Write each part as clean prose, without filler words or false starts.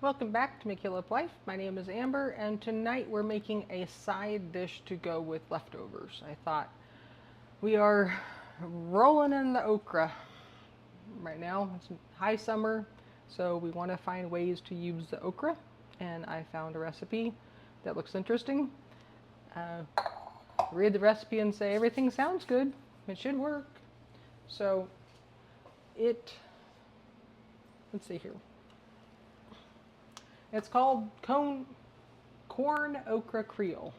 Welcome back to Make Your Love Life. My name is Amber, and tonight we're making a side dish to go with leftovers. I thought we are rolling in the okra right now. It's high summer, so we want to find ways to use the okra, and I found a recipe that looks interesting. Read the recipe and say everything sounds good. It should work. So let's see here. It's called Corn Okra Creole.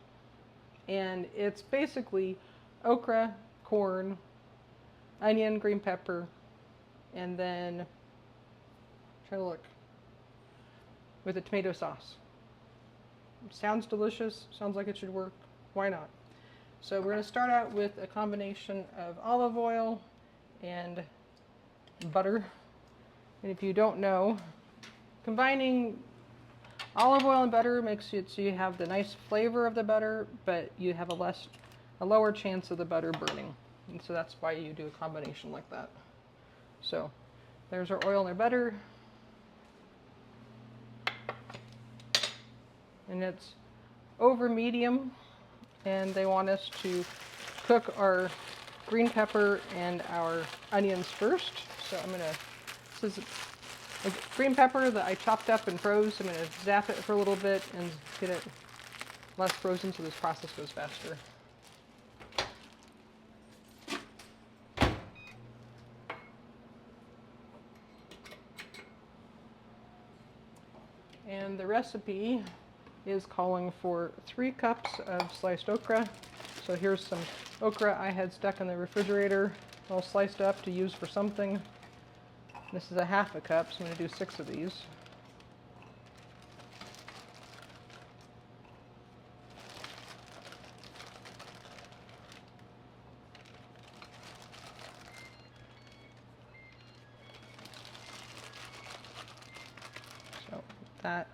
And it's basically okra, corn, onion, green pepper, and then, try to look, with a tomato sauce. Sounds delicious, sounds like it should work. Why not? So we're going to start out with a combination of olive oil and butter. And if you don't know, combining olive oil and butter makes it so you have the nice flavor of the butter, but you have a lower chance of the butter burning. And so that's why you do a combination like that. So there's our oil and our butter. And it's over medium, and they want us to cook our green pepper and our onions first. So this is a green pepper that I chopped up and froze. I'm going to zap it for a little bit and get it less frozen so this process goes faster. And the recipe is calling for 3 cups of sliced okra. So here's some okra I had stuck in the refrigerator, all sliced up to use for something. This is a half a cup, so I'm going to do 6 of these. So that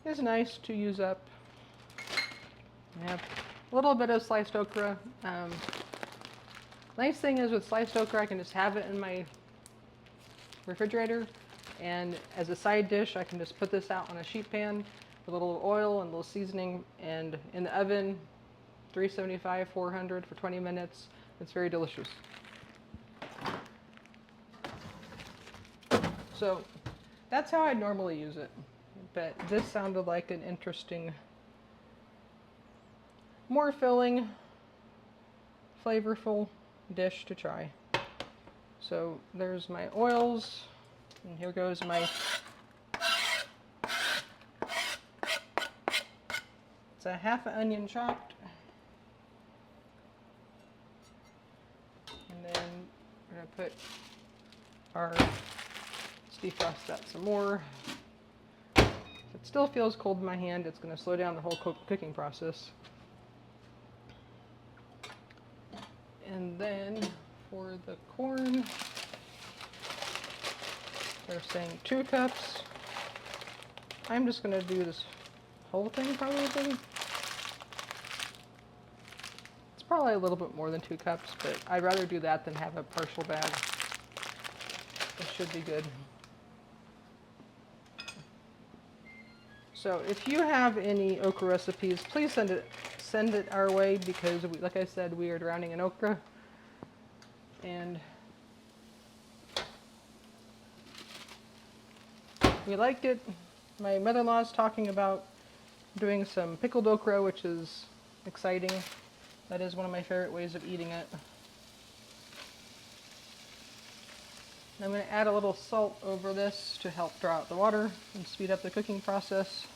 is nice to use up. I have a little bit of sliced okra. Nice thing is with sliced okra, I can just have it in my refrigerator, and as a side dish I can just put this out on a sheet pan with a little oil and a little seasoning, and in the oven 375 400 for 20 minutes. It's very delicious. So that's how I normally use it, but this sounded like an interesting, more filling, flavorful dish to try. So there's my oils, and here goes my, it's a half an onion chopped, and then we're going to put our, let's defrost that some more. If it still feels cold in my hand, it's going to slow down the whole cooking process. And then for the corn, they're saying 2 cups. I'm just going to do this whole thing probably. It's probably a little bit more than 2 cups, but I'd rather do that than have a partial bag. It should be good. So if you have any okra recipes, please send it our way, because like I said, we are drowning in okra. And we liked it. My mother-in-law is talking about doing some pickled okra, which is exciting. That is one of my favorite ways of eating it. I'm going to add a little salt over this to help draw out the water and speed up the cooking process.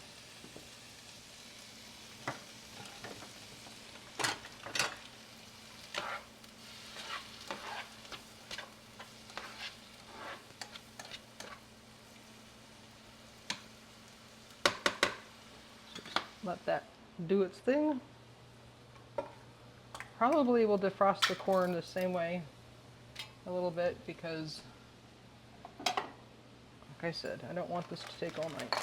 Let that do its thing. Probably will defrost the corn the same way a little bit, because like I said, I don't want this to take all night.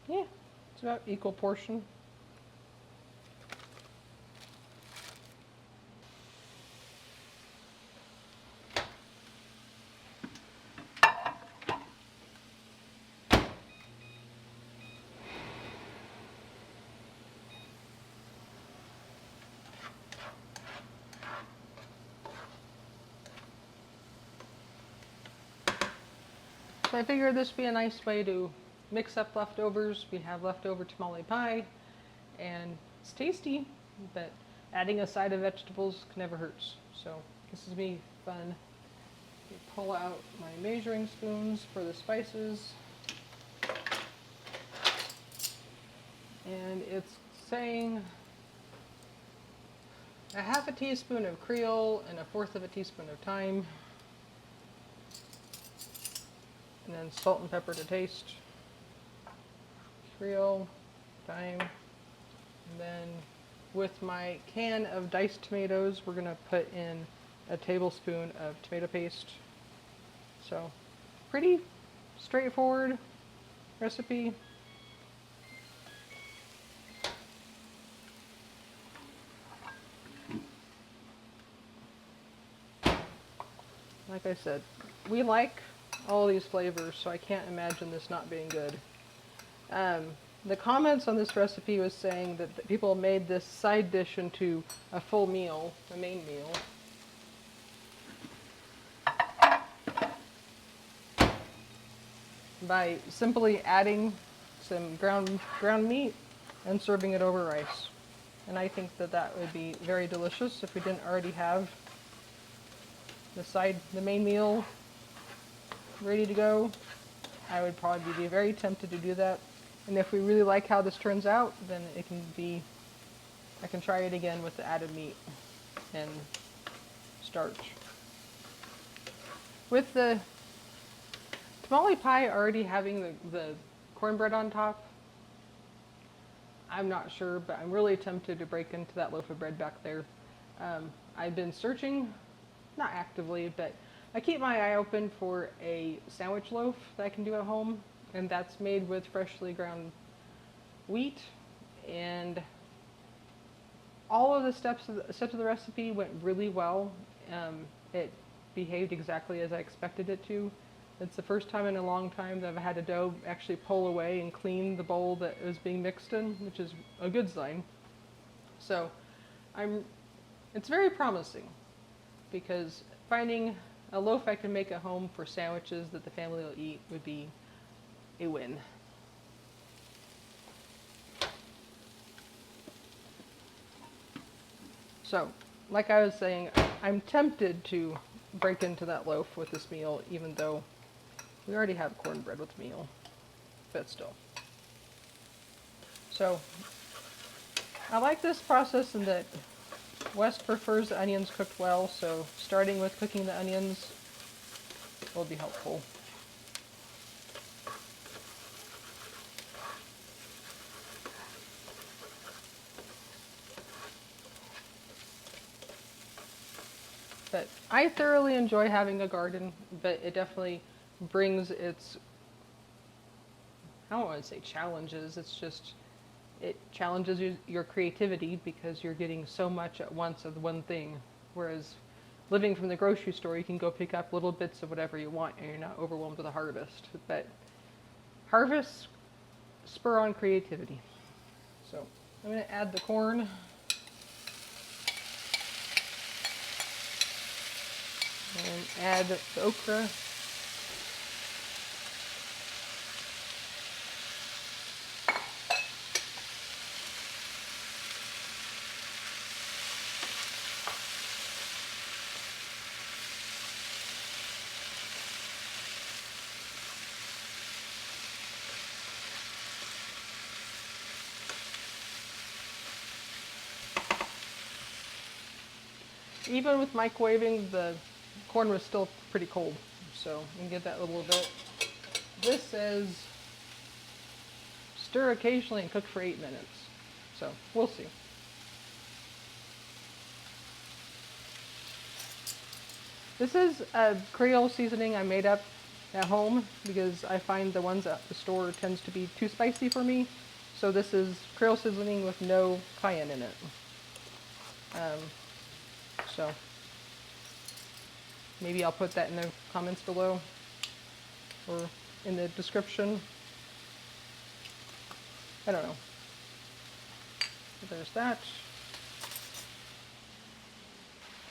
Yeah, it's about equal portion. So I figured this would be a nice way to mix up leftovers. We have leftover tamale pie, and it's tasty, but adding a side of vegetables never hurts. So this is me fun. Pull out my measuring spoons for the spices, and it's saying a half a teaspoon of Creole and a fourth of a teaspoon of thyme, and then salt and pepper to taste. Creole, thyme, and then with my can of diced tomatoes, we're gonna put in a tablespoon of tomato paste. So, pretty straightforward recipe. Like I said, we like all these flavors, so I can't imagine this not being good. The comments on this recipe was saying that people made this side dish into a full meal, a main meal. By simply adding some ground meat and serving it over rice. And I think that that would be very delicious if we didn't already have the main meal ready to go. I would probably be very tempted to do that. And if we really like how this turns out, then I can try it again with the added meat and starch. With the tamale pie already having the cornbread on top, I'm not sure, but I'm really tempted to break into that loaf of bread back there. I've been searching, not actively, but I keep my eye open for a sandwich loaf that I can do at home, and that's made with freshly ground wheat, and all of the steps of the recipe went really well. It behaved exactly as I expected it to. It's the first time in a long time that I've had a dough actually pull away and clean the bowl that it was being mixed in, which is a good sign. So it's very promising, because finding a loaf I can make at home for sandwiches that the family will eat would be a win. So, like I was saying, I'm tempted to break into that loaf with this meal, even though we already have cornbread with meal, but still. So, I like this process in that Wes prefers the onions cooked well, so starting with cooking the onions will be helpful. But I thoroughly enjoy having a garden, but it definitely brings its, I don't want to say challenges, it's just, it challenges your creativity, because you're getting so much at once of one thing. Whereas living from the grocery store, you can go pick up little bits of whatever you want and you're not overwhelmed with a harvest. But harvests spur on creativity. So I'm going to add the corn. And add the okra. Even with microwaving, the corn was still pretty cold, so you can get that a little bit. This says stir occasionally and cook for 8 minutes, so we'll see. This is a Creole seasoning I made up at home, because I find the ones at the store tends to be too spicy for me. So this is Creole seasoning with no cayenne in it. So maybe I'll put that in the comments below or in the description. I don't know. So there's that.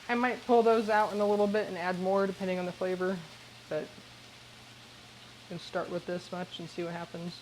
I might pull those out in a little bit and add more depending on the flavor, but And start with this much and see what happens.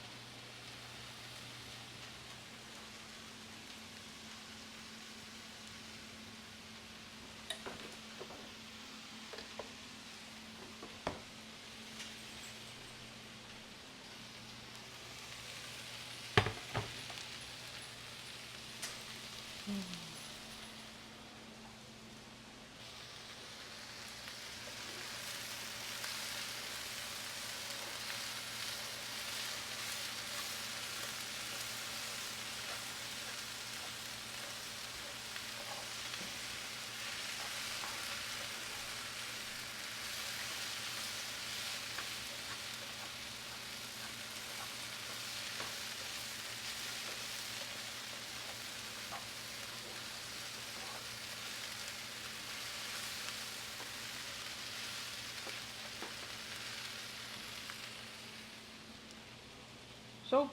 So,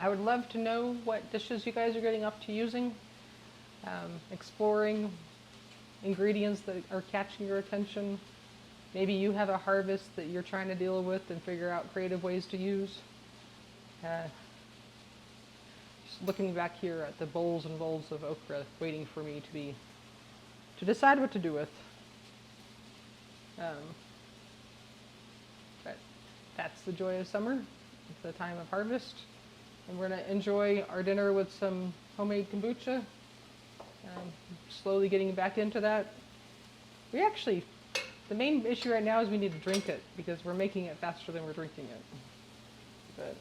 I would love to know what dishes you guys are getting up to using, exploring ingredients that are catching your attention. Maybe you have a harvest that you're trying to deal with and figure out creative ways to use. Just looking back here at the bowls and bowls of okra waiting for me to decide what to do with. But that's the joy of summer. It's the time of harvest. And we're going to enjoy our dinner with some homemade kombucha. Slowly getting back into that. The main issue right now is we need to drink it because we're making it faster than we're drinking it. But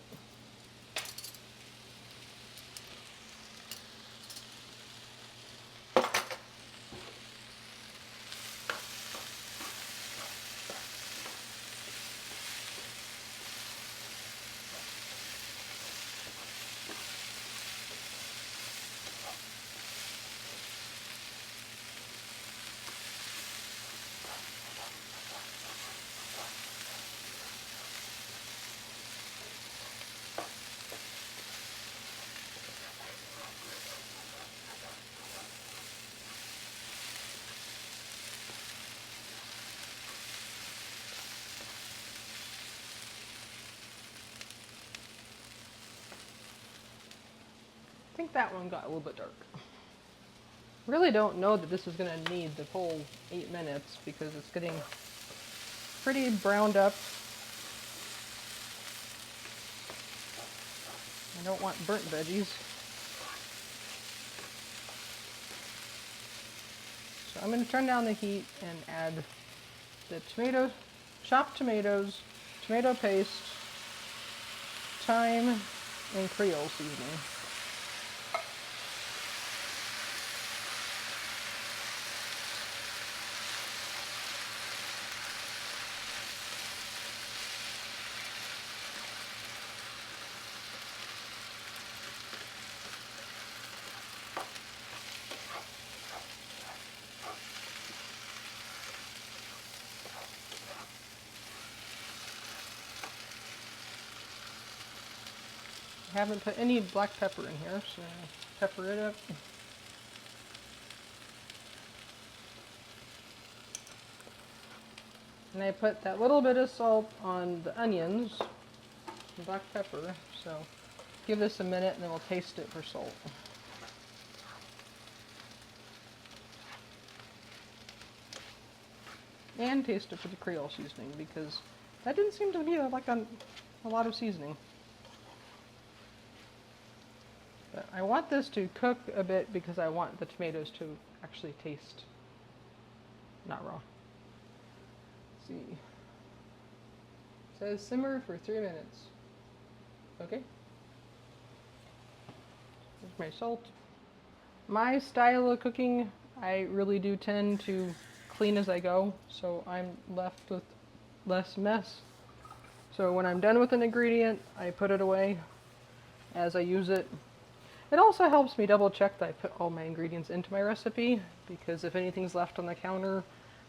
I think that one got a little bit dark. Really don't know that this is going to need the full 8 minutes because it's getting pretty browned up. I don't want burnt veggies. So I'm going to turn down the heat and add the chopped tomatoes, tomato paste, thyme, and Creole seasoning. I haven't put any black pepper in here, so pepper it up. And I put that little bit of salt on the onions, and black pepper, so give this a minute and then we'll taste it for salt. And taste it for the Creole seasoning because that didn't seem to be like a lot of seasoning. But I want this to cook a bit because I want the tomatoes to actually taste not raw. Let's see. It says simmer for 3 minutes. Okay. Here's my salt. My style of cooking, I really do tend to clean as I go, so I'm left with less mess. So when I'm done with an ingredient, I put it away as I use it. It also helps me double check that I put all my ingredients into my recipe, because if anything's left on the counter,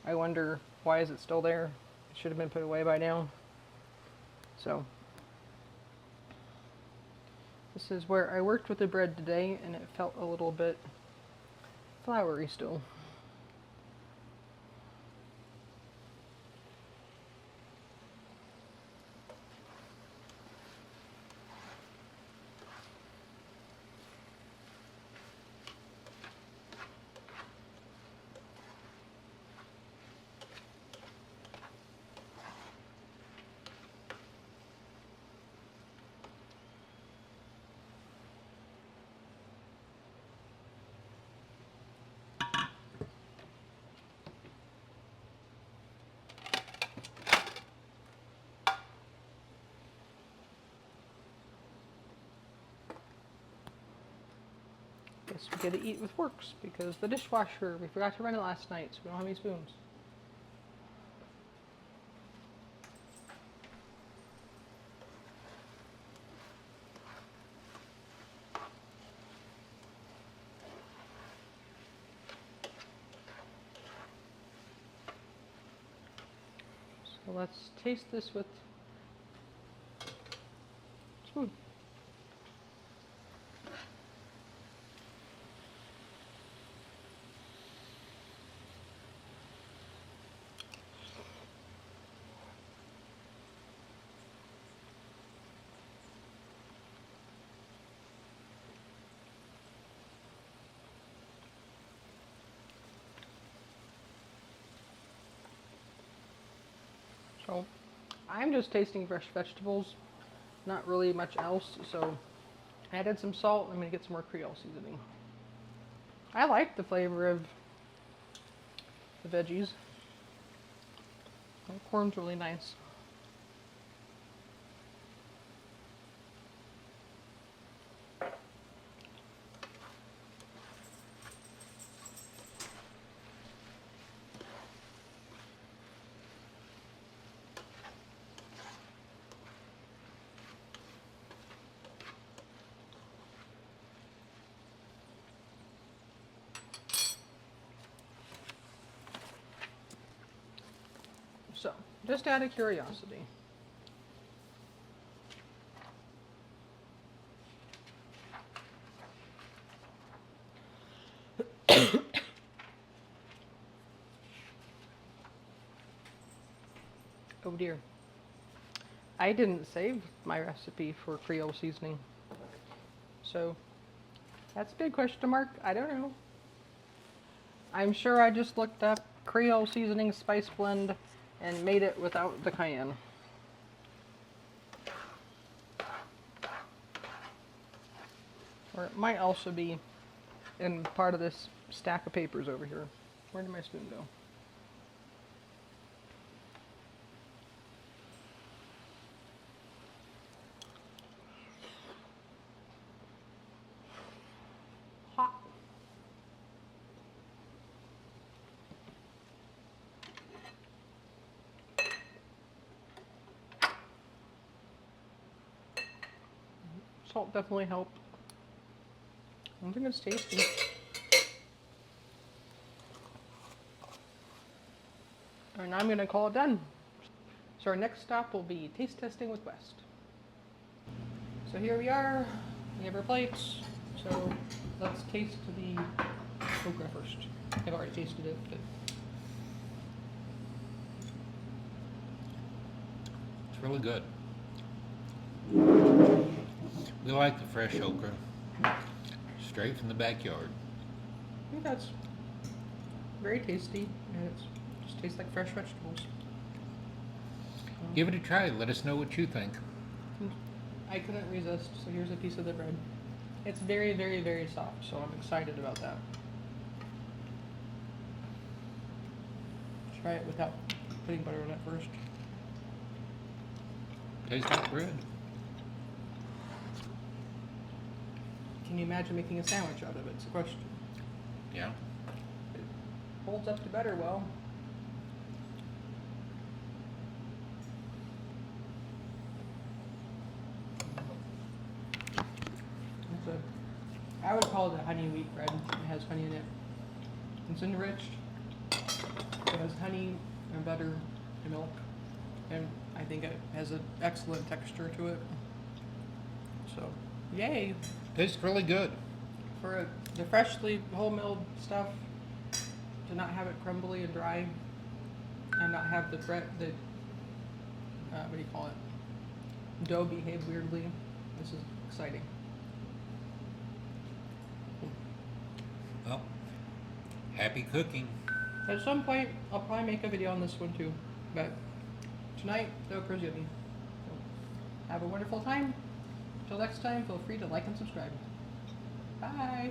I wonder, why is it still there? It should have been put away by now. So, this is where I worked with the bread today, and it felt a little bit floury still. because we get to eat with forks because the dishwasher, we forgot to run it last night, so we don't have any spoons. So let's taste this with spoon. So I'm just tasting fresh vegetables, not really much else. So I added some salt. I'm going to get some more Creole seasoning. I like the flavor of the veggies. The corn's really nice. So, just out of curiosity, oh dear, I didn't save my recipe for Creole seasoning. So, that's a big question mark. I don't know. I'm sure I just looked up Creole seasoning spice blend and made it without the cayenne. Or it might also be in part of this stack of papers over here. Where did my spoon go? Hot. Salt definitely helped. I think it's tasty. And I'm gonna call it done. So our next stop will be taste testing with West. So here we are. We have our plates. So let's taste the okra first. I've already tasted it, but it's really good. We like the fresh okra, straight from the backyard. I think that's very tasty, and it just tastes like fresh vegetables. Give it a try. Let us know what you think. I couldn't resist, so here's a piece of the bread. It's very, very, very soft, so I'm excited about that. Try it without putting butter on it first. Tastes like bread. Can you imagine making a sandwich out of it? It's a question. Yeah. It holds up to butter well. I would call it a honey wheat bread. It has honey in it. It's enriched. It has honey and butter and milk. And I think it has an excellent texture to it. So, yay! Tastes really good. For the freshly whole milled stuff, to not have it crumbly and dry, and not have the bread, what do you call it? Dough behave weirdly. This is exciting. Well, happy cooking. At some point, I'll probably make a video on this one too. But tonight, the okra's yummy. So, have a wonderful time. Till next time, feel free to like and subscribe. Bye!